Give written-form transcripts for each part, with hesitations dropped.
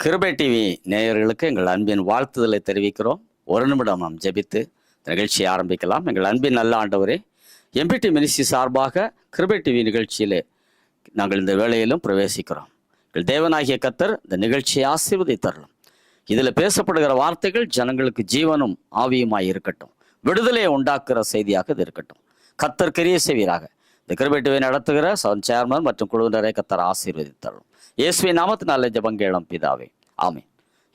கிருபை டிவி நேயர்களுக்கு எங்கள் அன்பின் வாழ்த்துதலை தெரிவிக்கிறோம். ஒரு நிமிடம் நாம் ஜெபித்து நிகழ்ச்சியை ஆரம்பிக்கலாம். எங்கள் அன்பின் நல்ல ஆண்டவரே, எம்பிடி மினிஸ்ட்ரி சார்பாக கிருபை டிவி நிகழ்ச்சியிலே நாங்கள் இந்த வேளையிலும் பிரவேசிக்கிறோம். எங்கள் தேவனாகிய கர்த்தர் இந்த நிகழ்ச்சியை ஆசீர்வதித்தரலாம். இதில் பேசப்படுகிற வார்த்தைகள் ஜனங்களுக்கு ஜீவனும் ஆவியுமாய் இருக்கட்டும், விடுதலையை உண்டாக்குகிற செய்தியாக இது இருக்கட்டும். கர்த்தர் கிரியை செய்வீராக. இந்த கிருபை டிவி நடத்துகிற சேர்மன் மற்றும் குழுவினரை கர்த்தர் ஆசீர்வதித்தரலாம். இயேசுவின் நாமத்தினாலே ஜெபங்கேளம் பிதாவே, ஆமென்.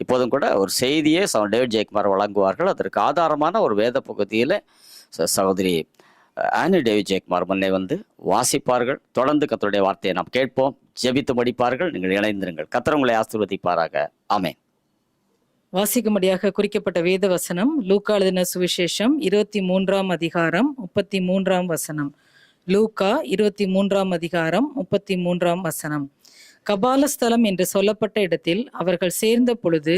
இப்போதும் கூட ஒரு செய்தியை டேவிட் ஜெயக்குமார் வழங்குவார்கள். அதற்கு ஆதாரமான ஒரு வேத பகுதியில் சகோதரி ஆனி டேவிட் ஜெயக்குமார் முன்னே வந்து வாசிப்பார்கள். தொடர்ந்து கர்த்தருடைய வார்த்தையை நாம் கேட்போம், ஜெபித்து முடிப்பார்கள். நீங்கள் இணைந்திருங்கள். கர்த்தர் உங்களை ஆசீர்வதிப்பாராக. ஆமென். வாசிக்கும்படியாக குறிக்கப்பட்ட வேத வசனம் லூக்கா எழுதின சுவிசேஷம் 23 அதிகாரம் 33 வசனம். லூக்கா 23 அதிகாரம் 33 வசனம். கபாலஸ்தலம் என்று சொல்லப்பட்ட இடத்தில் அவர்கள் சேர்ந்த பொழுது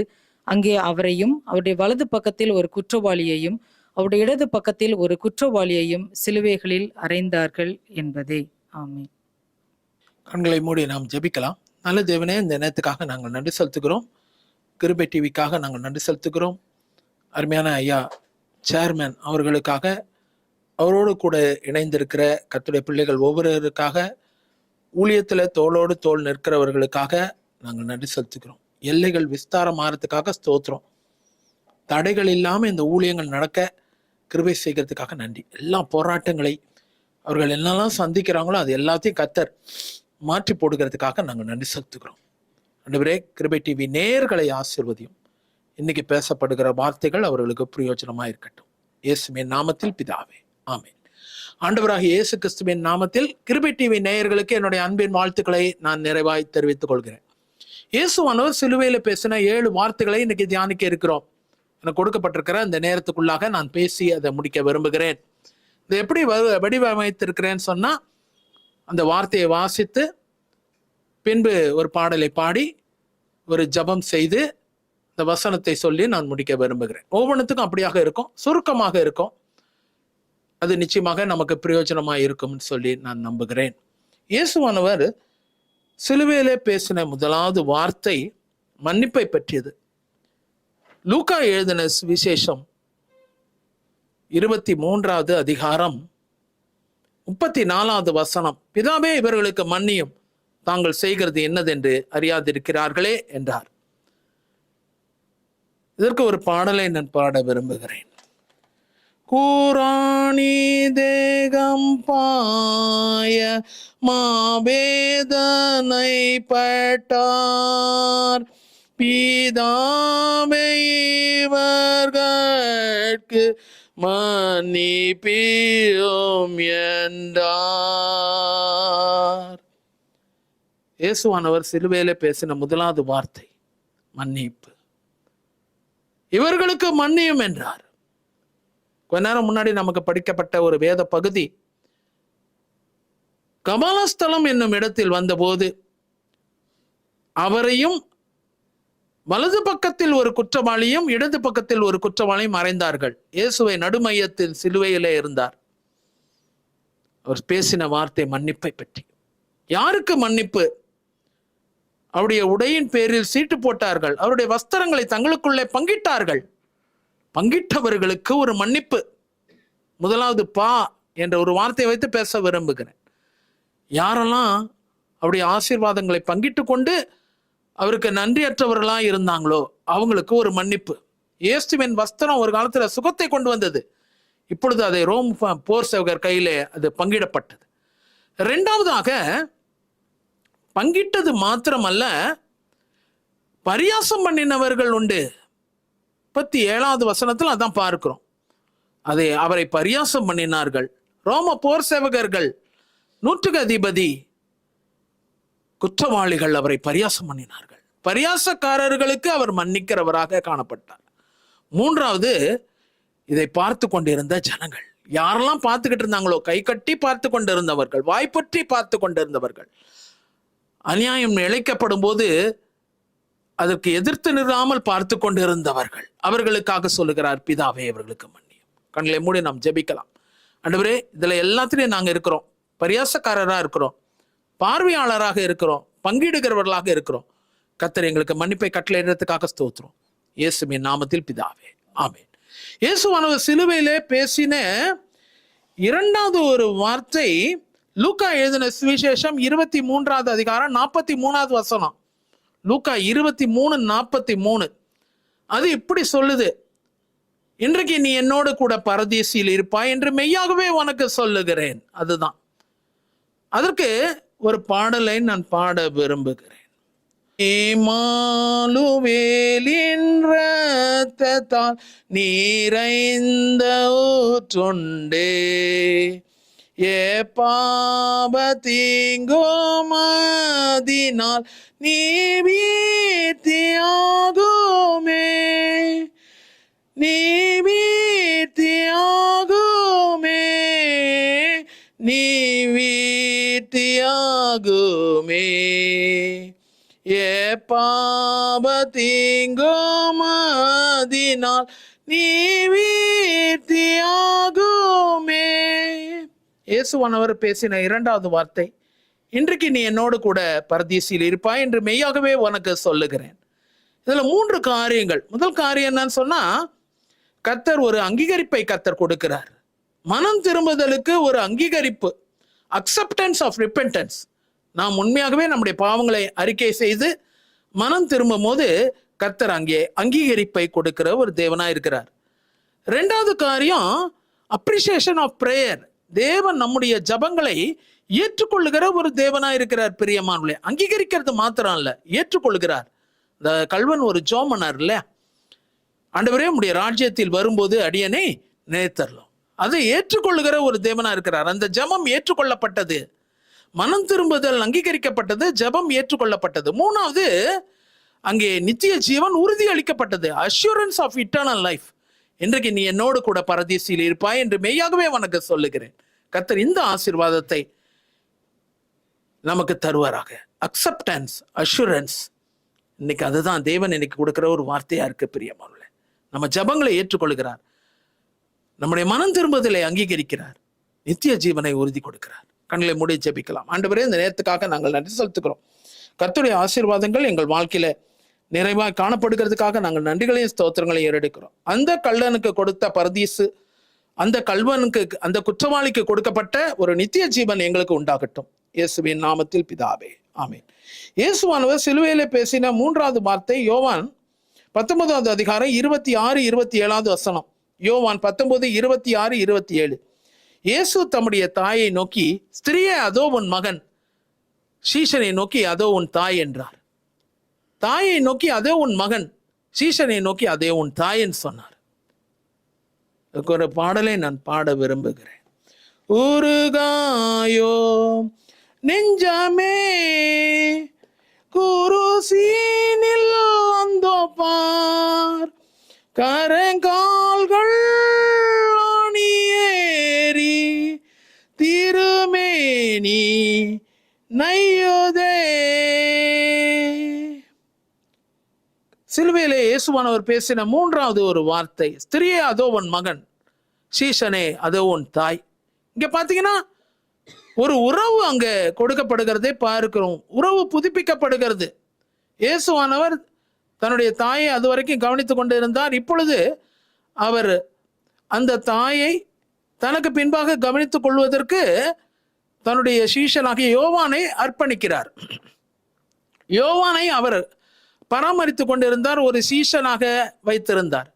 அங்கே அவரையும் அவருடைய வலது பக்கத்தில் ஒரு குற்றவாளியையும் அவருடைய இடது பக்கத்தில் ஒரு குற்றவாளியையும் சிலுவைகளில் அறைந்தார்கள் என்பதே. ஆமென். கண்களை மூடி நாம் ஜெபிக்கலாம். நல்ல தேவனே, இந்த நேரத்துக்காக நாங்கள் நன்றி செலுத்துகிறோம். கிருபை டிவிக்காக நாங்கள் நன்றி செலுத்துகிறோம். அருமையான ஐயா சேர்மன் அவர்களுக்காக, அவரோடு கூட இணைந்திருக்கிற கர்த்தருடைய பிள்ளைகள் ஒவ்வொருவருக்காக, ஊழியத்தில் தோளோடு தோள் நிற்கிறவர்களுக்காக நாங்கள் நன்றி செலுத்துகிறோம். எல்லைகள் விஸ்தாரமாகறதுக்காக ஸ்தோத்திரம். தடைகள் இல்லாமல் இந்த ஊழியங்கள் நடக்க கிருபை செய்கிறதுக்காக நன்றி. எல்லா போராட்டங்களை அவர்கள் என்னெல்லாம் சந்திக்கிறாங்களோ அது எல்லாத்தையும் கர்த்தர் மாற்றி போடுகிறதுக்காக நாங்கள் நன்றி செலுத்துகிறோம். ஆண்டவரே, கிருபை டிவி நேயர்களை ஆசீர்வதியும். இன்னைக்கு பேசப்படுகிற வார்த்தைகள் அவர்களுக்கு பிரயோஜனமாக இருக்கட்டும். இயேசுவின் நாமத்தில் பிதாவே, ஆமென். ஆண்டவராகிய இயேசு கிறிஸ்துவின் நாமத்தில் கிருபை டிவி நேயர்களுக்கு என்னுடைய அன்பின் வாழ்த்துக்களை நான் நிறைவாய் தெரிவித்துக் கொள்கிறேன். இயேசுவானவர் சிலுவையில பேசின 7 வார்த்தைகளை இன்னைக்கு தியானிக்க இருக்கிறோம். எனக்கு கொடுக்கப்பட்டிருக்கிற இந்த நேரத்துக்குள்ளாக நான் பேசி அதை முடிக்க விரும்புகிறேன். இதை எப்படி வடிவமைத்திருக்கிறேன்னு சொன்னா, அந்த வார்த்தையை வாசித்து பின்பு ஒரு பாடலை பாடி ஒரு ஜபம் செய்து இந்த வசனத்தை சொல்லி நான் முடிக்க விரும்புகிறேன். ஒவ்வொன்றுத்துக்கும் அப்படியாக இருக்கும், சுருக்கமாக இருக்கும். அது நிச்சயமாக நமக்கு பிரயோஜனமாக இருக்கும்னு சொல்லி நான் நம்புகிறேன். இயேசுவானவர் சிலுவையிலே பேசின முதலாவது வார்த்தை மன்னிப்பை பற்றியது. லூக்கா எழுதின விசேஷம் 23 அதிகாரம் 34 வசனம். பிதாவே, இவர்களுக்கு மன்னியும், தாங்கள் செய்கிறது என்னதென்று அறியாதிருக்கிறார்களே என்றார். இதற்கு ஒரு பாடலை நான் பாட விரும்புகிறேன். கூராணி தேகம் பாய மாவேதனை பட்டார், பிதாவே இவர்களுக்கு மன்னிப்பீரும் என்றார். இயேசுவானவர் சிலுவையிலே பேசின முதலாவது வார்த்தை மன்னிப்பு. இவர்களுக்கு மன்னியும் என்றார். கொஞ்ச நேரம் முன்னாடி நமக்கு படிக்கப்பட்ட ஒரு வேத பகுதி, கபாலஸ்தலம் என்னும் இடத்தில் வந்தபோது அவரையும் வலது பக்கத்தில் ஒரு குற்றவாளியும் இடது பக்கத்தில் ஒரு குற்றவாளியும் அறைந்தார்கள். இயேசுவை நடுமையத்தில் சிலுவையிலே இருந்தார். அவர் பேசின வார்த்தை மன்னிப்பை பற்றி. யாருக்கு மன்னிப்பு? அவருடைய உடையின் பேரில் சீட்டு போட்டார்கள். அவருடைய வஸ்திரங்களை தங்களுக்குள்ளே பங்கிட்டார்கள். பங்கிட்டவர்களுக்கு ஒரு மன்னிப்பு. முதலாவது பா என்ற ஒரு வார்த்தையை வைத்து பேச விரும்புகிறேன். யாரெல்லாம் அவருடைய ஆசீர்வாதங்களை பங்கிட்டு கொண்டு அவருக்கு நன்றியற்றவர்களா இருந்தாங்களோ அவங்களுக்கு ஒரு மன்னிப்பு. இயேசுவின் வஸ்திரம் ஒரு காலத்துல சுகத்தை கொண்டு வந்தது. இப்பொழுது அதை ரோம் போர் சேவகர் கையிலே அது பங்கிடப்பட்டது. 2வதாக பங்கிட்டது மாத்திரமல்ல, பரியாசம் பண்ணினவர்கள் உண்டு. 37 வசனத்தில் அதான் பார்க்கிறோம். அதை அவரை பரியாசம் பண்ணினார்கள். ரோம போர் சேவகர்கள், நூற்றுக்கு அதிபதி, குற்றவாளிகள் அவரை பரியாசம் பண்ணினார்கள். பரியாசக்காரர்களுக்கு அவர் மன்னிக்கிறவராக காணப்பட்டார். 3வது, இதை பார்த்து கொண்டிருந்த ஜனங்கள். யாரெல்லாம் பார்த்துக்கிட்டு இருந்தாங்களோ, கை கட்டி பார்த்து கொண்டிருந்தவர்கள், வாய்ப்பற்றி பார்த்து கொண்டிருந்தவர்கள், அநியாயம் இழைக்கப்படும் போது அதற்கு எதிர்த்து நிறாமல் பார்த்து கொண்டிருந்தவர்கள், அவர்களுக்காக சொல்லுகிறார், பிதாவே இவர்களுக்கு மன்னியும். கண்களை மூடி நாம் ஜெபிக்கலாம். ஆண்டவரே, இதுல எல்லாத்திலையும் நாங்க இருக்கிறோம். பரியாசக்காரராக இருக்கிறோம், பார்வையாளராக இருக்கிறோம், பங்கிடுகிறவர்களாக இருக்கிறோம். கர்த்தர் எங்களுக்கு மன்னிப்பை கட்டளையிடுறதுக்காக ஸ்தோத்திரம். இயேசுவின் நாமத்தில் பிதாவே, ஆமென். இயேசுவானவர் சிலுவையிலே பேசின இரண்டாவது ஒரு வார்த்தை லூக்கா எழுதின சுவிசேஷம் 23வது அதிகாரம் 43வது வசனம். லூக்கா 23:43. அது இப்படி சொல்லுது, இன்றைக்கு நீ என்னோடு கூட பரதீசில் இருப்பாய் என்று மெய்யாகவே உனக்கு சொல்லுகிறேன். அதுதான். அதற்கு ஒரு பாடலை நான் பாட விரும்புகிறேன். இம்மானுவேலின் இரத்தத்தால் நீரைந்த ஊற்றுண்டே, ஏ பாப தீங்குமதினால் நீ வீழ்த்தியாகுமே, நீ வீழ்த்தியாகுமே, நீ வீழ்த்தியாகுமே, ஏ பாப தீங்குமதினால் நீ வீழ்த்தியாகுமே. இயேசுவானவர் பேசின இரண்டாவது வார்த்தை, இன்றைக்கு நீ என்னோடு கூட பரதீசில் இருப்பாய் என்று மெய்யாகவே உனக்கு சொல்லுகிறேன். இதுல 3 காரியங்கள். முதல் காரியம் என்னன்னு சொன்னா, கர்த்தர் ஒரு அங்கீகரிப்பை கர்த்தர் கொடுக்கிறார். மனம் திரும்புதலுக்கு ஒரு அங்கீகரிப்பு, அக்செப்டன்ஸ் ஆஃப் ரிப்பென்டன்ஸ். நாம் உண்மையாகவே நம்முடைய பாவங்களை அறிக்கை செய்து மனம் திரும்பும் போது கர்த்தர் அங்கே அங்கீகரிப்பை கொடுக்கிற ஒரு தேவனா இருக்கிறார். 2வது காரியம் அப்ரிசியேஷன் ஆஃப் பிரேயர். தேவன் நம்முடைய ஜபங்களை ஏற்றுக்கொள்ளுகிற ஒரு தேவனா இருக்கிறார். பிரியமானவர்களே, அங்கீகரிக்கிறது மாத்திரம் இல்ல, ஏற்றுக்கொள்கிறார். இந்த கல்வன் ஒரு ஜெபம் பண்ணார் இல்லையா, ஆண்டவரே உம்முடைய ராஜ்யத்தில் வரும்போது அடியனை நினைத்தரலாம். அதை ஏற்றுக்கொள்ளுகிற ஒரு தேவனா இருக்கிறார். அந்த ஜெபம் ஏற்றுக்கொள்ளப்பட்டது, மனம் திரும்புதல் அங்கீகரிக்கப்பட்டது, ஜெபம் ஏற்றுக்கொள்ளப்பட்டது. 3வது, அங்கே நித்திய ஜீவன் உறுதி அளிக்கப்பட்டது, அஷூரன்ஸ் ஆஃப் இட்டர்னல் லைஃப். இன்றைக்கு நீ என்னோடு கூட பரதீசில் இருப்பாய் என்று மெய்யாகவே உனக்கு சொல்லுகிறேன். கர்த்தர் இந்த ஆசீர்வாதத்தை நமக்கு தருவாராக. Acceptance, assurance. இன்னைக்கு அதுதான் தேவன் இன்னைக்கு கொடுக்கிற ஒரு வார்த்தையா இருக்கு. பிரியமானவர்களே, நம்ம ஜபங்களை ஏற்றுக்கொள்கிறார், நம்முடைய மனம் திரும்புதலை அங்கீகரிக்கிறார், நித்திய ஜீவனை உறுதி கொடுக்கிறார். கண்களை மூடி ஜெபிக்கலாம். ஆண்டவரே, இந்த நேரத்துக்காக நாங்கள் நன்றி செலுத்துகிறோம். கர்த்தருடைய ஆசீர்வாதங்கள் எங்கள் வாழ்க்கையில நிறைவாய் காணப்படுகிறதுக்காக நாங்கள் நன்றிகளையும் ஸ்தோத்திரங்களையும் ஏறெடுக்கிறோம். அந்த கள்ளனுக்கு கொடுத்த பரதீசு, அந்த கல்வனுக்கு, அந்த குற்றவாளிக்கு கொடுக்கப்பட்ட ஒரு நித்திய ஜீவன் எங்களுக்கு உண்டாகட்டும். இயேசுவின் நாமத்தில் பிதாவே, ஆமென். இயேசுவானவர் சிலுவையிலே பேசின 3வது வார்த்தை யோவான் 19வது அதிகாரம் 26, 27வது வசனம். யோவான் 19, 26, 27. இயேசு தம்முடைய தாயை நோக்கி, ஸ்திரியே அதோ உன் மகன், சீஷனை நோக்கி அதோ உன் தாய் என்றார். தாயை நோக்கி அதோ உன் மகன், சீஷனை நோக்கி அதே உன் தாயின்னு சொன்னார். ஒரு பாடலை நான் பாட விரும்புகிறேன். உருகாயோ நெஞ்சமே குருசீனில் வந்தோ பார், கரங்கால்கள் ஆணியேறி திருமேனி நையுதே. சிலுவையிலே இயேசுவானவர் பேசின 3வது ஒரு வார்த்தை, ஸ்திரியே அதோ உன் மகன், சீஷனே அதோ உன் தாய். இங்க பாத்தீங்கன்னா ஒரு உறவு அங்க கொடுக்கப்படுகிறதை பார்க்கிறோம். உறவு புதுப்பிக்கப்படுகிறது. இயேசுவானவர் தன்னுடைய தாயை அது வரைக்கும் கவனித்துக் கொண்டு இருந்தார். இப்பொழுது அவர் அந்த தாயை தனக்கு பின்பாக கவனித்துக் கொள்வதற்கு தன்னுடைய சீஷனாகிய யோவானை அர்ப்பணிக்கிறார். யோவானை அவர் பராமரித்து கொண்டிருந்தார், ஒரு சீஷனாக வைத்திருந்தார்.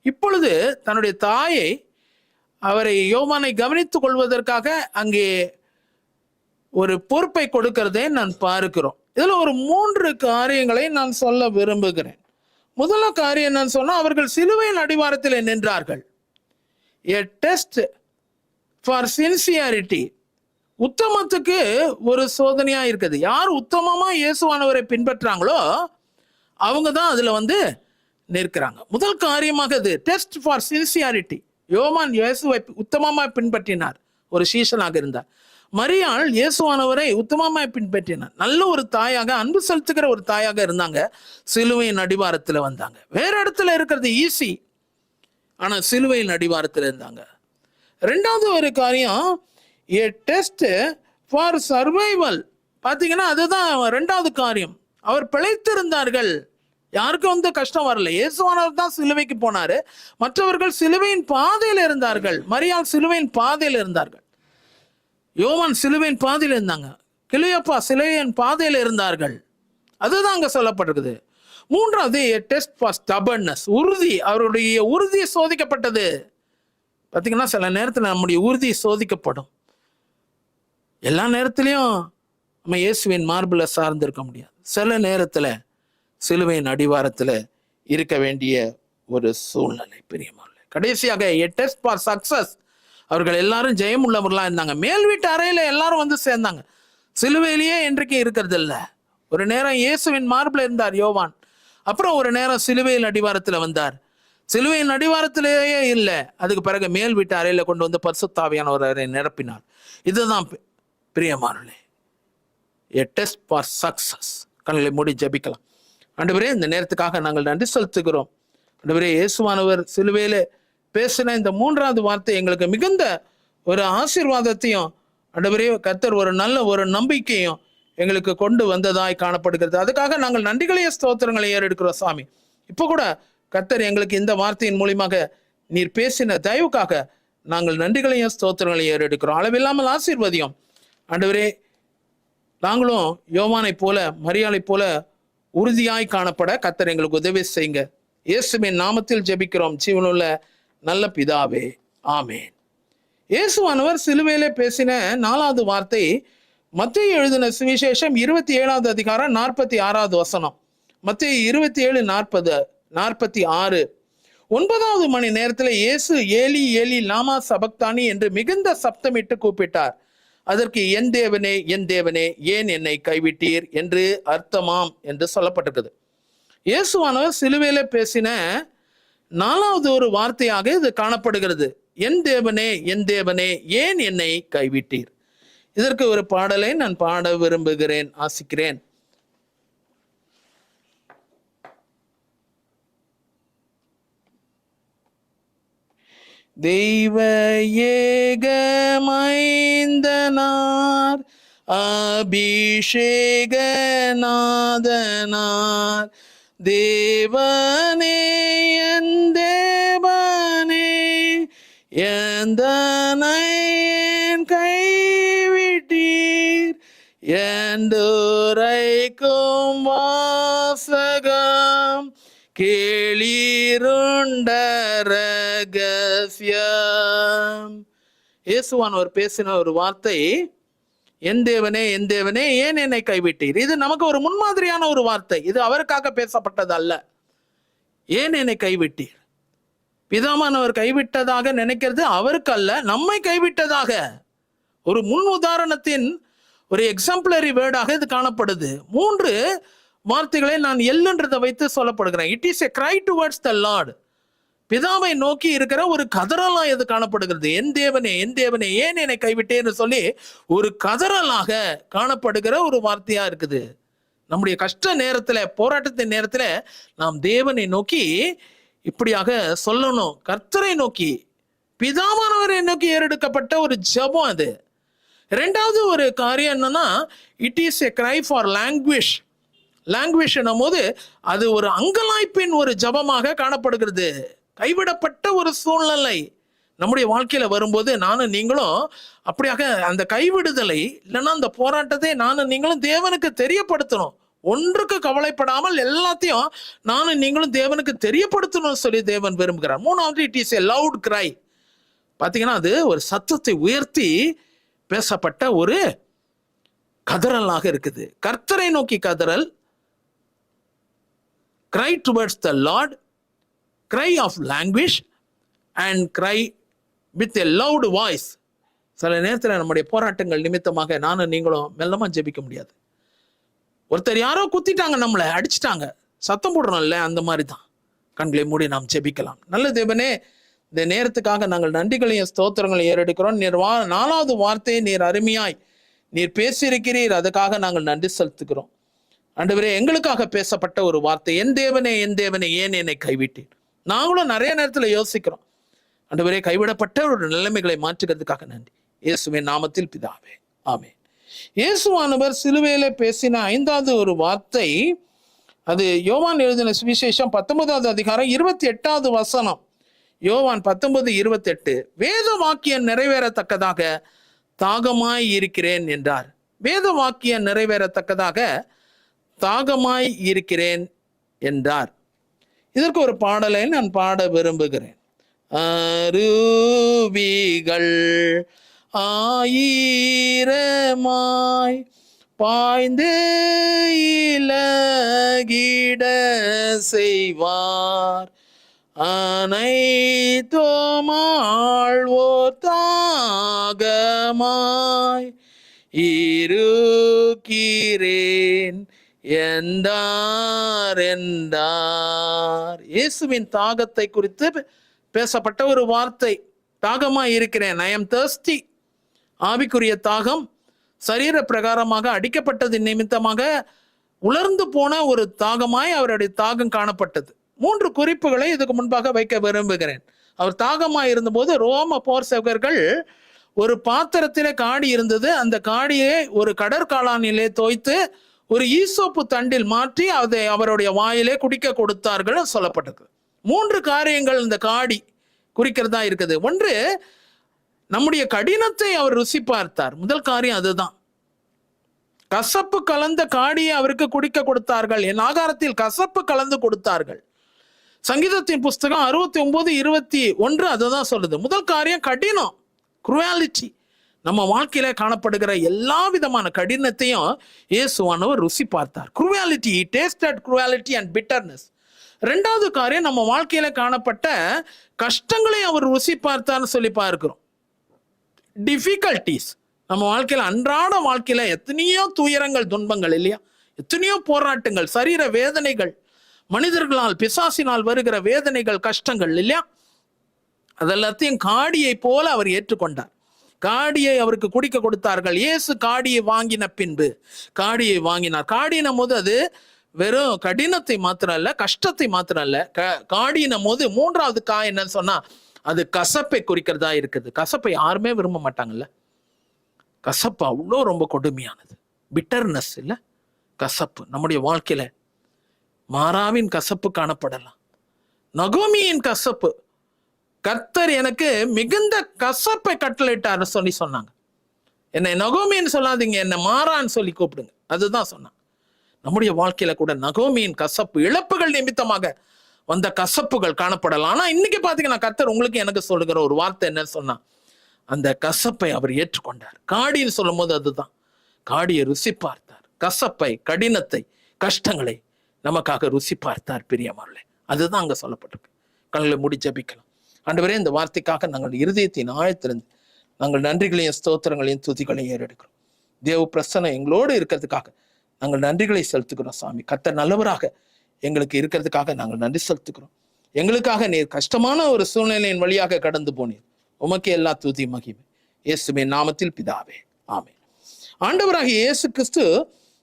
இப்பொழுது தன்னுடைய தாயை, அவரை, யோவானை கவனித்துக் கொள்வதற்காக அங்கே ஒரு பொறுப்பை கொடுக்கிறதை நான் பார்க்கிறோம். இதுல ஒரு 3 காரியங்களை நான் சொல்ல விரும்புகிறேன். முதல காரியம் நான் சொன்னா, அவர்கள் சிலுவையின் அடிவாரத்தில் நின்றார்கள். A test for sincerity. உத்தமத்துக்கு ஒரு சோதனையா இருக்குது. யார் உத்தமமா இயேசுவானவரை பின்பற்றாங்களோ அவங்க தான் அதுல நிற்கிறாங்க. முதல் காரியமாக இது டெஸ்ட் ஃபார் சின்சியாரிட்டி. யோவான் இயேசுவை உத்தமமாய் பின்பற்றினார், ஒரு சீஷனாக இருந்தார். மரியாள் இயேசுவானவரை உத்தமமாய் பின்பற்றினார். நல்ல ஒரு தாயாக, அன்பு செலுத்துகிற ஒரு தாயாக இருந்தாங்க. சிலுவையின் அடிவாரத்துல வந்தாங்க. வேற இடத்துல இருக்கிறது ஈஸி, ஆனா சிலுவையின் அடிவாரத்துல இருந்தாங்க. 2வது ஒரு காரியம், a test for survival. பாத்தீங்கன்னா அதுதான் 2வது காரியம். அவர் பிழைத்திருந்தார்கள். யாருக்கும் கஷ்டம் வரல. இயேசுவானவர் தான் சிலுவைக்கு போனாரு. மற்றவர்கள் சிலுவையின் பாதையில் இருந்தார்கள். மரியாள் சிலுவையின் பாதையில் இருந்தார்கள். யோவான் சிலுவையின் பாதையில் இருந்தாங்க. கிளியோப்பா சிலுவையின் பாதையில் இருந்தார்கள். அதுதான் அங்க சொல்லப்பட்டிருக்குது. மூன்றாவது டெஸ்ட் ஃபார் ஸ்டபர்னஸ், உறுதி. அவருடைய உறுதி சோதிக்கப்பட்டது. பார்த்தீங்கன்னா சில நேரத்தில் நம்முடைய உறுதி சோதிக்கப்படும். எல்லா நேரத்திலையும் நம்ம இயேசுவின் மார்பில் சார்ந்திருக்க முடியாது. சில நேரத்தில் சிலுவையின் அடிவாரத்தில் இருக்க வேண்டிய ஒரு சூழ்நிலை. பிரியமானவர்களே, கடைசியாக டெஸ்ட் ஃபார் சக்சஸ். அவர்கள் எல்லாரும் ஜெயம் உள்ளவர்களாக இருந்தாங்க. மேல் வீட்டு அறையில் எல்லாரும் சேர்ந்தாங்க. சிலுவையிலேயே இன்றைக்கு இருக்கிறது இல்லை. ஒரு நேரம் இயேசுவின் மார்பில் இருந்தார் யோவான். அப்புறம் ஒரு நேரம் சிலுவையின் அடிவாரத்தில் வந்தார். சிலுவையின் அடிவாரத்திலேயே இல்லை. அதுக்கு பிறகு மேல் வீட்டு அறையில் கொண்டு பரிசுத்த ஆவியானவரை நிரப்பினார். இதுதான் பிரியமானவர்களே டெஸ்ட் ஃபார் சக்சஸ். கண்களை மூடி ஜெபிக்கலாம். ஆண்டவரே, இந்த நேரத்துக்காக நாங்கள் நன்றி செலுத்துகிறோம். ஆண்டவரே, இயேசுவானவர் சிலுவையில பேசின இந்த மூன்றாவது வார்த்தை எங்களுக்கு மிகுந்த ஒரு ஆசீர்வாதத்தையும், ஆண்டவரே கர்த்தர் ஒரு நல்ல ஒரு நம்பிக்கையும் எங்களுக்கு கொண்டு வந்ததாய் காணப்படுகிறது. அதுக்காக நாங்கள் நன்றிகளையும் ஸ்தோத்திரங்களை ஏறெடுக்கிறோம் சாமி. இப்போ கூட கர்த்தர் எங்களுக்கு இந்த வார்த்தையின் மூலியமாக நீர் பேசின தயவுக்காக நாங்கள் நன்றிகளையும் ஸ்தோத்திரங்களையும் ஏறெடுக்கிறோம். அளவில்லாமல் ஆசீர்வதியும். ஆண்டவரே, நாங்களும் யோவானை போல மரியாளை போல உறுதியாய் காணப்பட கர்த்தர் எங்களுக்கு உதவி செய்யுங்க. இயேசுவின் நாமத்தில் ஜெபிக்கிறோம் ஜீவனுள்ள நல்ல பிதாவே, ஆமேன். இயேசுவானவர் சிலுவையிலே பேசின நாலாவது வார்த்தை மத்தேயு எழுதின சுவிசேஷம் 27வது அதிகாரம் 46வது வசனம். மத்தேயு 27:40-46. 9வது மணி நேரத்தில் இயேசு ஏலி ஏலி லாமா சபக்தானி என்று மிகுந்த சப்தமிட்டு கூப்பிட்டார். அதற்கு என் தேவனே என் தேவனே ஏன் என்னை கைவிட்டீர் என்று அர்த்தமாம் என்று சொல்லப்பட்டிருக்குது. இயேசுவானவர் சிலுவையில பேசின நாலாவது ஒரு வார்த்தையாக இது காணப்படுகிறது. என் தேவனே என் தேவனே ஏன் என்னை கைவிட்டீர். இதற்கு ஒரு பாடலை நான் பாட விரும்புகிறேன், ஆசிக்கிறேன். தெய்வ ஏகமைந்தனார் அபிஷேகநாதனார் தேவனே என் தேவனே எந்தனை என் கைவிட்டீர் என்றுரைக்கும் வாசகம் கேளீருண்ட ரகசியம். இயேசுவானவர் பேசின ஒரு வார்த்தை என் தேவனே என் தேவனே ஏன் என்னை கைவிட்டீர். இது நமக்கு ஒரு முன்மாதிரியான ஒரு வார்த்தை. இது அவருக்காக பேசப்பட்டது அல்ல. ஏன் என்னை கைவிட்டீர். பிதாமானவர் கைவிட்டதாக நினைக்கிறது அவருக்கு அல்ல, நம்மை கைவிட்டதாக ஒரு முன் உதாரணத்தின் ஒரு எக்ஸாம்பிளரி வேர்டாக இது காணப்படுது. 3 வார்த்தைகளை நான் எல்லுன்றதை வைத்து சொல்லப்படுகிறேன். It is a cry towards the Lord. பிதாவை நோக்கி இருக்கிற ஒரு கதறலா இது காணப்படுகிறது. என் தேவனே ஏன் என்னை கைவிட்டேன்னு சொல்லி ஒரு கதறலாக காணப்படுகிற ஒரு வார்த்தையா இருக்குது. நம்முடைய கஷ்ட நேரத்துல, போராட்டத்தின் நேரத்துல நாம் தேவனை நோக்கி இப்படியாக சொல்லணும். கர்த்தரை நோக்கி, பிதாவானவரை நோக்கி ஏறெடுக்கப்பட்ட ஒரு ஜெபம் அது. 2வது ஒரு காரியம் என்னன்னா, it is a cry for language. Language என்னும் போது அது ஒரு அங்கலாய்ப்பின் ஒரு ஜபமாக காணப்படுகிறது. கைவிடப்பட்ட ஒரு சூழ்நிலை நம்முடைய வாழ்க்கையில வரும்போது நானும் நீங்களும் அப்படியாக அந்த கைவிடுதலை இல்லைன்னா அந்த போராட்டத்தை நானும் நீங்களும் தேவனுக்கு தெரியப்படுத்தணும். ஒன்றுக்கு கவலைப்படாமல் எல்லாத்தையும் நானும் நீங்களும் தேவனுக்கு தெரியப்படுத்தணும் சொல்லி தேவன் விரும்புகிறார். 3வது இட் இஸ் எ லவுட் கிரை. பாத்தீங்கன்னா அது ஒரு சத்தத்தை உயர்த்தி பேசப்பட்ட ஒரு கதறலாக இருக்குது. கர்த்தரை நோக்கி கதறல், cry towards the Lord, cry of language and cry with a loud voice. சில நேரத்தில் நம்முடைய போராட்டங்கள் நிமித்தமாக நானும் நீங்களும் மெல்லமா ஜெபிக்க முடியாது. ஒருத்தர் யாரோ குத்திட்டாங்க, நம்மளை அடிச்சிட்டாங்க, சத்தம் போடுறோம்ல, அந்த மாதிரி தான். கண்களை மூடி நாம் ஜெபிக்கலாம். நல்ல தேவனே, இந்த நேரத்துக்காக நாங்கள் நன்றிகளையும் ஸ்தோத்திரங்களையும் ஏறெடுக்கிறோம். நீர் 4வது வார்த்தையை நீர் அருமையாய் நீர் பேசியிருக்கிறீர். அதுக்காக நாங்கள் நன்றி செலுத்துகிறோம். ஆண்டவரே, எங்களுக்காக பேசப்பட்ட ஒரு வார்த்தை, என் தேவனே ஏன் என்னை கைவிட்டீர். நாங்களும் நிறைய நேரத்துல யோசிக்கிறோம். ஆண்டவரே, கைவிடப்பட்ட ஒரு நிலைமைகளை மாற்றுகிறதுக்காக நன்றி. இயேசுவின் நாமத்தில் பிதாவே, ஆமென். இயேசுவானவர் சிலுவையில பேசின 5வது ஒரு வார்த்தை, அது யோவான் எழுதின சுவிசேஷம் 19வது அதிகாரம் 28வது வசனம். யோவான் 19:28, வேத வாக்கியம் நிறைவேறத்தக்கதாக தாகமாய் இருக்கிறேன் என்றார். வேத வாக்கியம் நிறைவேறத்தக்கதாக தாகமாய் இருக்கிறேன் என்றார். இதற்கு ஒரு பாடலை நான் பாட விரும்புகிறேன். அருவிகள் ஆயிரமாய் பாய்ந்து இலகிட செய்வார், அனைத்தோமாழ்வோர் தாகமாய் இருக்கிறேன் என்றார். இயேசுவின் தாகத்தை குறித்து பேசப்பட்ட ஒரு வார்த்தை. தாகமாய் இருக்கிறேன், ஐ எம் thirsty. ஆவிக்குரிய தாகம் சரீர பிரகாரமாக அடிக்கப்பட்டது நிமித்தமாக உலர்ந்து போன ஒரு தாகமாய் அவருடைய தாகம் காணப்பட்டது. 3 குறிப்புகளை இதுக்கு முன்பாக வைக்க விரும்புகிறேன். அவர் தாகமாய் இருந்தபோது ரோம போர் சேவகர்கள் ஒரு பாத்திரத்திலே காடி இருந்தது. அந்த காடியை ஒரு கடற்காளானிலே தோய்த்து ஒரு ஈசோப்பு தண்டில் மாற்றி அதை அவருடைய வாயிலே குடிக்க கொடுத்தார்கள் சொல்லப்பட்டது. 3 காரியங்கள் இந்த காடி குறிக்கிறதா இருக்குது. ஒன்று, நம்முடைய கடினத்தை அவர் ருசி பார்த்தார். முதல் காரியம் அதுதான். கசப்பு கலந்த காடியை அவருக்கு குடிக்க கொடுத்தார்கள். என் ஆகாரத்தில் கசப்பு கலந்து கொடுத்தார்கள். சங்கீதத்தின் புஸ்தகம் 69:21 அதுதான் சொல்லுது. முதல் காரியம் கடினம், குருவாலிட்டி. நம்ம வாழ்க்கையில காணப்படுகிற எல்லா விதமான கடினத்தையும் இயேசுவானவர் ருசி பார்த்தார். குருவாலிட்டி, he tasted cruelty and bitterness. 2வது காரியம், நம்ம வாழ்க்கையில காணப்பட்ட கஷ்டங்களை அவர் ருசி பார்த்தார்னு சொல்லி பார்க்கிறோம். டிஃபிகல்டிஸ், நம்ம வாழ்க்கையில அன்றாட வாழ்க்கையில எத்தனையோ துயரங்கள், துன்பங்கள் இல்லையா, எத்தனையோ போராட்டங்கள், சரீர வேதனைகள், மனிதர்களால் பிசாசினால் வருகிற வேதனைகள், கஷ்டங்கள் இல்லையா, அதெல்லாத்தையும் காடியை போல அவர் ஏற்றுக்கொண்டார். காடியை அவருக்கு குடிக்க கொடுத்தார்கள். இயேசு காடியை வாங்கின பின்பு காடியை வாங்கினார். காடின போது அது வெறும் கடினத்தை மாத்திரம் அல்ல, கஷ்டத்தை மாத்திரம் அல்ல. காடின போது 3வது என்னன்னு சொன்னா அது கசப்பை குறிக்கிறதா இருக்குது. கசப்பை யாருமே விரும்ப மாட்டாங்கல்ல. கசப்பு அவ்வளோ ரொம்ப கொடுமையானது. பிட்டர்னஸ் இல்ல, கசப்பு. நம்முடைய வாழ்க்கையில மாறாவின் கசப்பு காணப்படலாம். நகோமியின் கசப்பு, கர்த்தர் எனக்கு மிகுந்த கசப்பை கட்டளையிட்டார் சொல்லி சொன்னாங்க. என்னை நகோமின்னு சொல்லாதீங்க, என்னை மாறான்னு சொல்லி கூப்பிடுங்க, அதுதான் சொன்னாங்க. நம்முடைய வாழ்க்கையில கூட நகோமியின் கசப்பு, இழப்புகள் நிமித்தமாக வந்த கசப்புகள் காணப்படலாம். ஆனா இன்னைக்கு பாத்தீங்கன்னா கர்த்தர் உங்களுக்கு எனக்கு சொல்லுகிற ஒரு வார்த்தை என்னன்னு சொன்னா, அந்த கசப்பை அவர் ஏற்றுக்கொண்டார். காடின்னு சொல்லும் போது அதுதான், காடியை ருசி பார்த்தார். கசப்பை, கடினத்தை, கஷ்டங்களை நமக்காக ருசி பார்த்தார். பிரியமானவர்களே, அதுதான் அங்க சொல்லப்பட்டிருக்கு. கண்களை மூடி ஜெபிக்கலாம். ஆண்டவரே, இந்த வார்த்தைக்காக நாங்கள் இருதயத்தின் ஆழத்திலிருந்து நாங்கள் நன்றிகளையும் ஸ்தோத்திரங்களையும் துதிகளையும் ஏறெடுக்கிறோம். தேவ பிரசன்னம் எங்களோடு இருக்கிறதுக்காக நாங்கள் நன்றிகளை செலுத்துக்கிறோம். சாமி, கர்த்தர் நல்லவராக எங்களுக்கு இருக்கிறதுக்காக நாங்கள் நன்றி செலுத்துக்கிறோம். எங்களுக்காக நீர் கஷ்டமான ஒரு சூழ்நிலையின் வழியாக கடந்து போனீர். உமக்கு எல்லா துதி மகிமை இயேசுவின் நாமத்தில் பிதாவே, ஆமென். ஆண்டவராகிய இயேசு கிறிஸ்து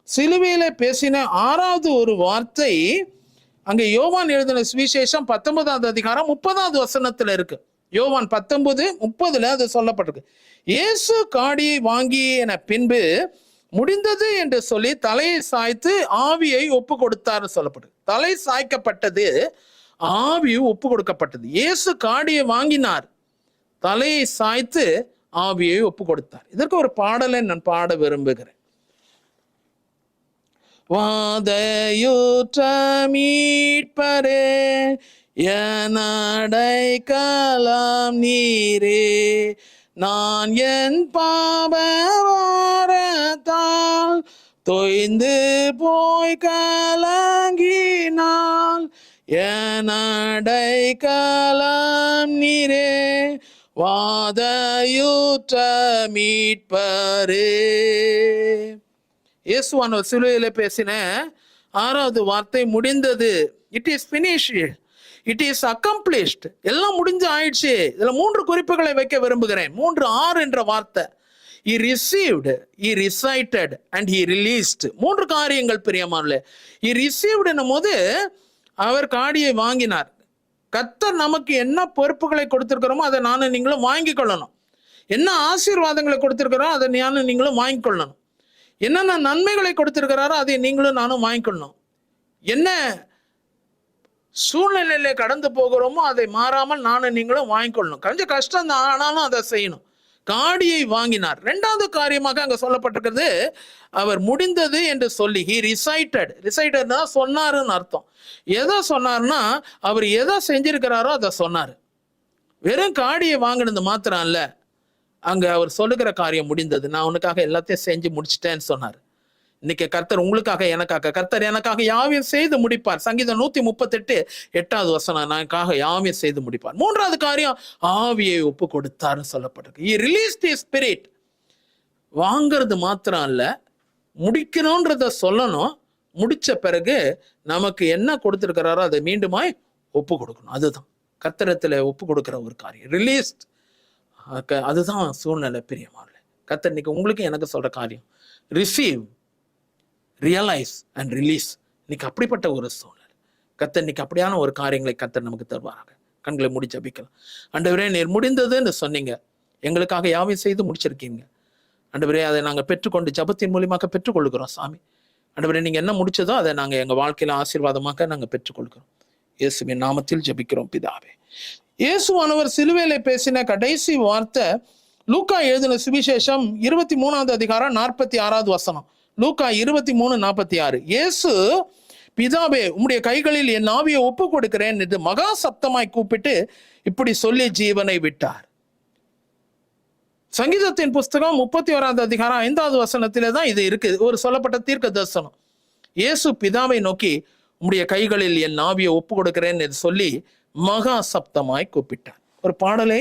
சிலுவையில பேசின 6வது ஒரு வார்த்தை அங்கே யோவான் எழுதின சுவிசேஷம் 19வது அதிகாரம் 30வது வசனத்துல இருக்கு. யோவான் 19:30 அது சொல்லப்பட்டிருக்கு. இயேசு காடியை வாங்கின பின்பு முடிந்தது என்று சொல்லி தலையை சாய்த்து ஆவியை ஒப்பு கொடுத்தார்னு சொல்லப்பட்டது. தலை சாய்க்கப்பட்டது, ஆவி ஒப்பு கொடுக்கப்பட்டது. இயேசு காடியை வாங்கினார், தலையை சாய்த்து ஆவியை ஒப்பு கொடுத்தார். இதற்கு ஒரு பாடலை நான் பாட விரும்புகிறேன். வாதையுற்ற மீட்பரே, என் அடைக்கலம் நீரே, நான் என் பாவவாரத்தால் தொய்ந்து போய் கலங்கினால், என் அடைக்கலம் நீரே, வாதையுற்ற மீட்பரே. இயேசுவானவர் சிலுவையில பேசின 6வது வார்த்தை முடிந்தது. It is finished, it is accomplished. எல்லாம் முடிஞ்சு ஆயிடுச்சு. இதுல 3 குறிப்புகளை வைக்க விரும்புகிறேன். 3R என்ற வார்த்தை. He received, he recited and he released. 3 காரியங்கள் பிரியமானவர்களே. He received என்னும் போது அவர் காடியை வாங்கினார். கர்த்தர் நமக்கு என்ன பொறுப்புகளை கொடுத்திருக்கிறோமோ அதை நானும் நீங்களும் வாங்கி கொள்ளணும். என்ன ஆசீர்வாதங்களை கொடுத்திருக்கிறோம் அதை நானும் நீங்களும் வாங்கி கொள்ளணும். என்னென்ன நன்மைகளை கொடுத்திருக்கிறாரோ அதை நீங்களும் நானும் வாங்கிக்கணும். என்ன சூழ்நிலையில கடந்து போகிறோமோ அதை மாறாமல் நானும் நீங்களும் வாங்கிக்கொள்ளணும். கொஞ்சம் கஷ்டம் தான், ஆனாலும் அதை செய்யணும். காடியை வாங்கினார். இரண்டாவது காரியமாக அங்க சொல்லப்பட்டிருக்கிறது, அவர் முடிந்தது என்று சொல்லி he recited சொன்னாருன்னு அர்த்தம். எதை சொன்னார்னா, அவர் எதை செஞ்சிருக்கிறாரோ அதை சொன்னாரு. வெறும் காடியை வாங்கினது மாத்திரம் இல்ல, அங்க அவர் சொல்லுகிற காரியம் முடிந்தது, நான் உனக்காக எல்லாத்தையும் செஞ்சு முடிச்சிட்டேன்னு சொன்னார். இன்னைக்கு கர்த்தர் உங்களுக்காக, எனக்காக, கர்த்தர் எனக்காக யாவையும் செய்து முடிப்பார். சங்கீதம் 138:8 எனக்காக யாவையும் செய்து முடிப்பார். மூன்றாவது காரியம், ஆவியை ஒப்பு கொடுத்தார்னு சொல்லப்பட்டிருக்கு. He released his spirit. வாங்கிறது மாத்திரம் அல்ல, முடிக்கணும்ன்றத சொல்லணும். முடிச்ச பிறகு நமக்கு என்ன கொடுத்திருக்கிறாரோ அதை மீண்டுமாய் ஒப்பு கொடுக்கணும். அதுதான் கர்த்தரத்துல ஒப்பு கொடுக்கிற ஒரு காரியம், ரிலீஸ்ட். அதுதான் சூழ்நிலை. பிரியமானவர்களே, கர்த்தர் இன்னைக்கு உங்களுக்கு எனக்கு சொல்ற காரியம், ரிசீவ், ரியலைஸ் அண்ட் ரிலீஸ். இன்னைக்கு அப்படிப்பட்ட ஒரு சூழ்நிலை. கர்த்தர் இன்னைக்கு அப்படியான ஒரு காரியங்களை கர்த்தர் நமக்கு தருவாராக. கண்களை மூடி ஜெபிக்கலாம். ஆண்டவரே, நீர் முடிந்ததுன்னு சொன்னீங்க, எங்களுக்காக யாவையும் செய்து முடிச்சிருக்கீங்க. ஆண்டவரே, அதை நாங்கள் பெற்றுக்கொண்டு ஜெபத்தின் மூலியமாக பெற்றுக்கொள்கிறோம் சாமி. ஆண்டவரே, நீங்க என்ன முடிச்சதோ அதை நாங்கள் எங்க வாழ்க்கையில ஆசீர்வாதமாக நாங்கள் பெற்றுக்கொள்கிறோம். இயேசுவின் நாமத்தில் ஜெபிக்கிறோம் பிதாவே. இயேசுவானவர் சிலுவையில பேசின கடைசி வார்த்தை லூக்கா எழுதின சுவிசேஷம் 23:46. லூக்கா 23:46. இயேசு, பிதாவே, உம்முடைய கைகளில் என் ஆவியை ஒப்பு கொடுக்கிறேன் என்று மகா சப்தமாய் கூப்பிட்டு இப்படி சொல்லி ஜீவனை விட்டார். சங்கீதத்தின் புஸ்தகம் 31:5 தான் இது இருக்கு. ஒரு சொல்லப்பட்ட தீர்க்க தரிசனம். இயேசு பிதாவை நோக்கி, உம்முடைய கைகளில் என் ஆவியை ஒப்பு கொடுக்கிறேன் என்று சொல்லி மகா சப்தமாய் கூப்பிட்டார். ஒரு பாடலை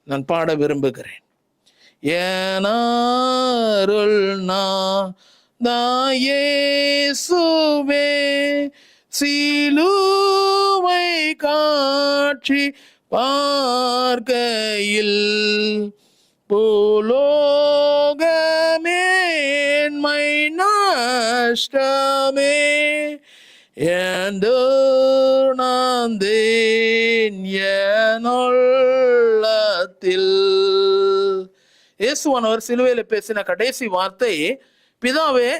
நான் பாட விரும்புகிறேன். ஏனாருள் இயேசுவே சிலுவை காட்சி பார்க்கையில் பூலோகமேன்மை நஷ்டமே என்று நாந்தேன் என்னுள்ளத்தில். இயேசுவானவர் சிலுவையில பேசின கடைசி வார்த்தை, பிதாவே,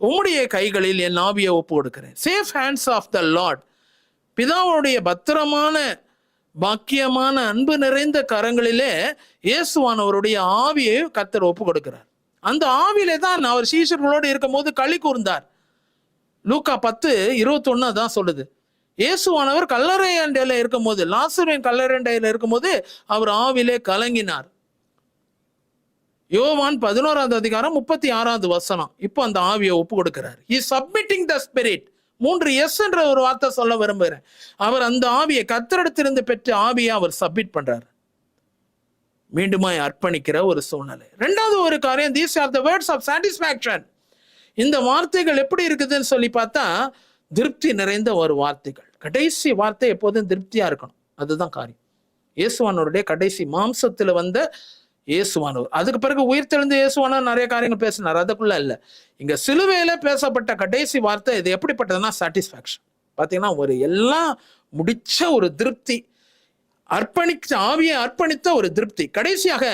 உம்முடைய கைகளில் என் ஆவியை ஒப்பு கொடுக்கிறேன். Safe hands of the Lord. பிதாவுடைய பத்திரமான, பாக்கியமான, அன்பு நிறைந்த கரங்களிலே இயேசுவானவருடைய ஆவியை கர்த்தர் ஒப்பு கொடுக்கிறார். அந்த ஆவியிலே தான் அவர் சீஷர்களோடு இருக்கும் போது களி கூர்ந்தார். லூக்கா 10:21 தான் சொல்லுது. இயேசுவானவர் கல்லறை அண்டையில இருக்கும் போது, லாசருவின் கல்லறை அண்டையில இருக்கும் போது அவர் ஆவிலே கலங்கினார். யோவான் 11:36. இப்போ அந்த ஆவியை ஒப்பு கொடுக்கிறார். He submitting the spirit. 3 S என்ற ஒரு வார்த்தை சொல்ல விரும்புகிறேன். அவர் அந்த ஆவியை, கர்த்தரிடத்திலிருந்து பெற்ற ஆவியை அவர் சப்மிட் பண்றார். மீண்டுமாய் அர்ப்பணிக்கிற ஒரு சூழ்நிலை. இரண்டாவது ஒரு காரியம், these are the words of satisfaction. இந்த வார்த்தைகள் எப்படி இருக்குதுன்னு சொல்லி பார்த்தா, திருப்தி நிறைந்த ஒரு வார்த்தைகள். கடைசி வார்த்தை எப்போதும் திருப்தியா இருக்கணும். அதுதான் காரியம். இயேசுவானவருடைய கடைசி மாம்சத்துல வந்த இயேசுவானவர். அதுக்கு பிறகு உயிர்த்தெழுந்த இயேசுவானவர் நிறைய காரியங்கள் பேசினார், அதுக்குள்ள இல்ல. இங்க சிலுவையில பேசப்பட்ட கடைசி வார்த்தை இது எப்படிப்பட்டதுன்னா சாட்டிஸ்பாக்சன். பாத்தீங்கன்னா, ஒரு எல்லாம் முடிச்ச ஒரு திருப்தி, அர்ப்பணிச்ச ஆவியை அர்ப்பணித்த ஒரு திருப்தி. கடைசியாக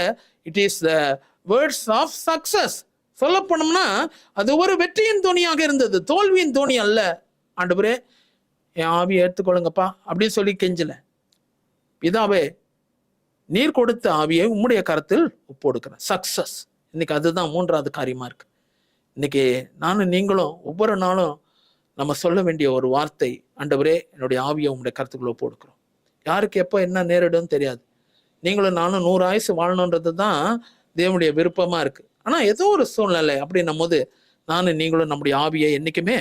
it is the words of success. சொல்ல போனோம்னா அது ஒரு வெற்றியின் தோணியாக இருந்தது, தோல்வியின் தோணி அல்ல. ஆண்டவரே, என் ஆவியை எடுத்துக்கொள்ளுங்கப்பா அப்படின்னு சொல்லி கெஞ்சல. பிதாவே, நீர் கொடுத்த ஆவியை உம்முடைய கரத்தில் ஒப்பு கொடுக்கிறேன். சக்சஸ். இன்னைக்கு அதுதான் மூன்றாவது காரியமா இருக்கு. இன்னைக்கு நானும் நீங்களும் ஒவ்வொரு நாளும் நம்ம சொல்ல வேண்டிய ஒரு வார்த்தை, ஆண்டவரே, என்னுடைய ஆவியை உம்முடைய கரத்துக்குள்ள ஒப்பு கொடுக்கிறோம். யாருக்கு எப்போ என்ன நேரிடும் தெரியாது. நீங்களும் நானும் 100 ஆயுசு வாழணுன்றது தான் தேவனுடைய விருப்பமா இருக்கு. ஆனா ஏதோ ஒரு சூழ்நிலை அப்படின்னும் போது நானும் நீங்களும் நம்முடைய ஆவியை என்னைக்குமே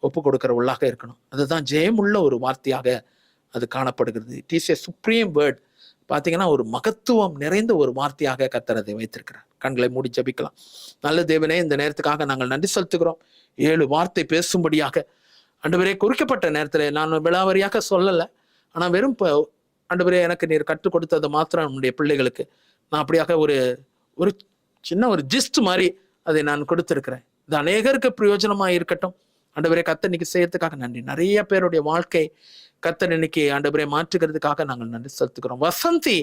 ஒப்பு கொடுக்கிறவர்களாக இருக்கணும். அதுதான் ஜெயமுள்ள ஒரு வார்த்தையாக அது காணப்படுகிறது. It is a supreme word. பார்த்தீங்கன்னா, ஒரு மகத்துவம் நிறைந்த ஒரு வார்த்தையாக கர்த்தர் அதை வைத்திருக்கிறார். கண்களை மூடி ஜெபிக்கலாம். நல்ல தேவனே, இந்த நேரத்துக்காக நாங்கள் நன்றி செலுத்துகிறோம். 7 வார்த்தை பேசும்படியாக ஆண்டவரே, குறிக்கப்பட்ட நேரத்தில் நான் விலாவரியாக சொல்லலை, ஆனால் வெறும் ஆண்டவரே, எனக்கு நீர் கற்றுக் கொடுத்தது மாத்திரம் நம்முடைய பிள்ளைகளுக்கு நான் அப்படியாக ஒரு சின்ன ஒரு ஜிஸ்ட் மாதிரி அதை நான் கொடுத்திருக்கிறேன். இது அநேகருக்கு பிரயோஜனமாக இருக்கட்டும். ஆண்டவரே, கர்த்தர் இன்னைக்கு செய்யறதுக்காக நன்றி. நிறைய பேருடைய வாழ்க்கை கர்த்தர் இன்னைக்கு ஆண்டவரே மாற்றுகிறதுக்காக நாங்கள் நன்றி செலுத்துக்கிறோம். வசந்தி,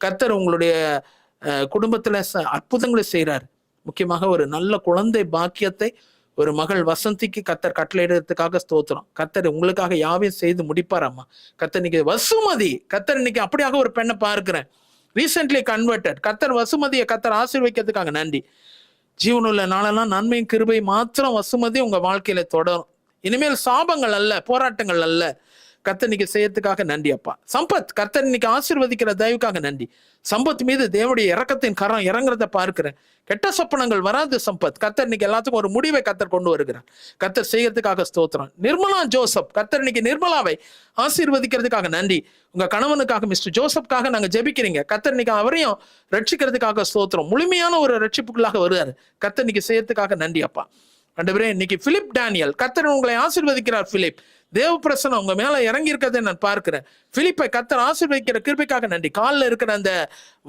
கர்த்தர் உங்களுடைய குடும்பத்துல அற்புதங்களை செய்கிறார். முக்கியமாக ஒரு நல்ல குழந்தை பாக்கியத்தை ஒரு மகள் வசந்திக்கு கத்தர் கட்டளையிடுறதுக்காக ஸ்தோத்திரம். கத்தர் உங்களுக்காக யாவையும் செய்து முடிப்பார் அம்மா. கத்தர் இன்னைக்கு வசுமதி, கத்தர் இன்னைக்கு அப்படியாக ஒரு பெண்ணை பார்க்கிறேன், ரீசென்ட்லி கன்வெர்டட். கத்தர் வசுமதியை கத்தர் ஆசீர்வதிக்கிறதுக்காக நன்றி. ஜீவனுள்ள நாளெல்லாம் நன்மையும் கிருபை மாத்திரம் வசுமதி உங்க வாழ்க்கையில தொடரும். இனிமேல் சாபங்கள் அல்ல, போராட்டங்கள் அல்ல. கர்த்தர் இன்னைக்கு செய்யறதுக்காக நன்றி அப்பா. சம்பத், கர்த்தர் இன்னைக்கு ஆசீர்வதிக்கிற தயவுக்காக நன்றி. சம்பத் மீது தேவனுடைய இரக்கத்தின் கரம் இறங்குறத பார்க்கிறேன். கெட்ட சொப்பனங்கள் வராது சம்பத். கர்த்தர் இன்னைக்கு எல்லாத்துக்கும் ஒரு முடிவை கர்த்தர் கொண்டு வருகிறார். கர்த்தர் செய்யறதுக்காக ஸ்தோத்திரம். நிர்மலா ஜோசப், கர்த்தர் இன்னைக்கு நிர்மலாவை ஆசீர்வதிக்கிறதுக்காக நன்றி. உங்க கணவனுக்காக மிஸ்டர் ஜோசப்காக நாங்க ஜெபிக்கிறீங்க. கர்த்தர் இன்னைக்கு அவரையும் ரட்சிக்கிறதுக்காக ஸ்தோத்திரம். முழுமையான ஒரு ரட்சிப்புக்குள்ளாக வருவாரு. கர்த்தர் இன்னைக்கு செய்யறதுக்காக நன்றி அப்பா. ஆண்டவரே, இன்னைக்கு பிலிப் டேனியல், கர்த்தர் உங்களை ஆசீர்வதிக்கிறார். பிலிப், தேவ பிரசனம் உங்க மேல இறங்கி இருக்கிறதை நான் பார்க்கிறேன். பிலிப்பை கர்த்தர் ஆசீர்வதிக்கிற கிருபைக்காக நன்றி. காலில் இருக்கிற அந்த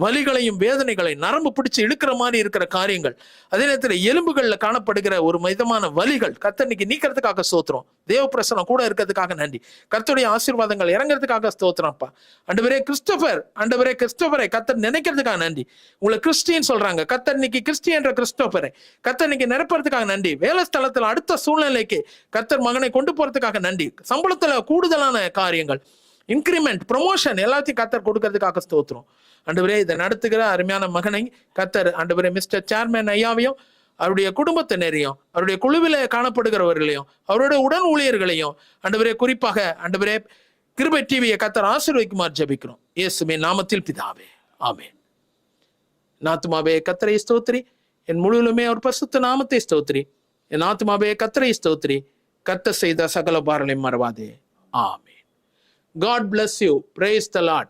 வலிகளையும் வேதனைகளையும், நரம்பு பிடிச்சு இழுக்கிற மாதிரி இருக்கிற காரியங்கள், அதே நேரத்தில் எலும்புகள்ல காணப்படுகிற ஒரு மிதமான வலிகள் கர்த்தர் இன்னைக்கு நீக்கிறதுக்காக ஸ்தோத்திரம். தேவ பிரசனம் கூட இருக்கிறதுக்காக நன்றி. கர்த்தருடைய ஆசீர்வாதங்கள் இறங்குறதுக்காக ஸ்தோத்திரம்ப்பா. ஆண்டவரே கிறிஸ்டோபர், ஆண்டவரே கிறிஸ்டோபரை கர்த்தர் நினைக்கிறதுக்காக நன்றி. உங்களை கிறிஸ்டியன் சொல்றாங்க, கர்த்தர் இன்னைக்கு கிறிஸ்டியன்ற கிறிஸ்டோபரை கர்த்தர் இன்னைக்கு நிரப்புறதுக்காக நன்றி. வேலை ஸ்தலத்துல அடுத்த சூழ்நிலைக்கு கர்த்தர் மகனை கொண்டு போறதுக்காக நன்றி. சம்பளத்துல கூடுதலான காரியங்கள், இன்கிரிமெண்ட், ப்ரொமோஷன் எல்லாத்தையும் கர்த்தர் கொடுக்கறதுக்காக ஸ்தோத்திரம். ஆண்டவரே, இதை நடத்துகிற அருமையான மகனை கர்த்தர் ஆண்டவரே மிஸ்டர் சேர்மேன் ஐயாவையும் அவருடைய குடும்பத்தினரையும் அவருடைய குழுவில காணப்படுகிறவர்களையும் அவருடைய உடன் ஊழியர்களையும் ஆண்டவரே குறிப்பாக ஆண்டவரே கிருபை டிவியை கர்த்தர் ஆசீர்வதிக்குமாறு ஜெபிக்கிறோம். இயேசுவின் நாமத்தில் பிதாவே, ஆமென். என் ஆத்துமாவே கர்த்தரை ஸ்தோத்திரி, என் முழுவதுமே அவர் பரிசுத்த நாமத்தை ஸ்தோத்திரி. என் ஆத்துமாவே கர்த்தரை ஸ்தோத்திரி, கர்த்தர் செய்த சகல பாரங்களையும் மறவாதே. ஆமென். God bless you. Praise the Lord.